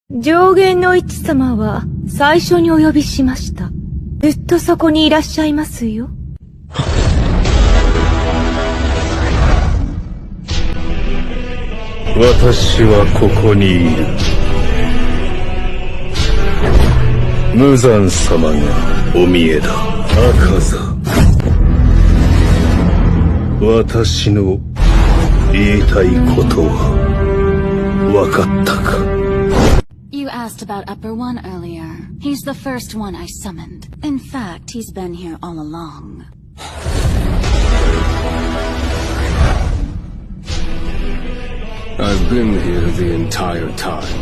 上弦の一様は最初にお呼びしました。ずっとそこにいらっしゃいますよ。私はここにいる。無惨様がお見えだ。赤座。私の言いたいことは分かったか。You asked about Upper One earlier. He's the first one I summoned. In fact, he's been here all along. I've been here the entire time.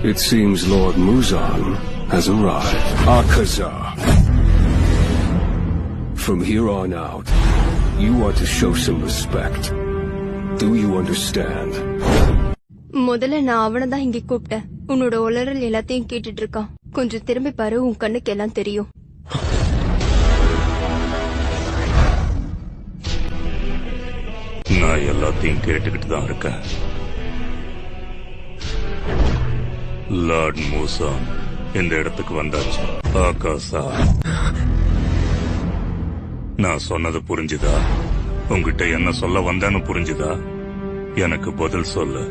It seems Lord Muzan has arrived. Akaza. From here on out, you are to show some respect. Do you understand? முதல்ல நான் அவனை தான் இங்க கூப்பிட்டேன். உன்னோட உளறல் எல்லாத்தையும் கேட்டுட்டு இருக்கான். கொஞ்சம் திரும்பி பாரு, உன் கண்ணுக்கு எல்லாம் தெரியும். நான் எல்லாத்தையும் கேட்டுக்கிட்டு தான் இருக்கேன். லார்ட் மூசான் இந்த இடத்துக்கு வந்தாச்சு. ஆகாசா, நான் சொன்னது புரிஞ்சுதா? உங்ககிட்ட என்ன சொல்ல வந்தேன்னு புரிஞ்சுதா? எனக்கு பதில் சொல்லு.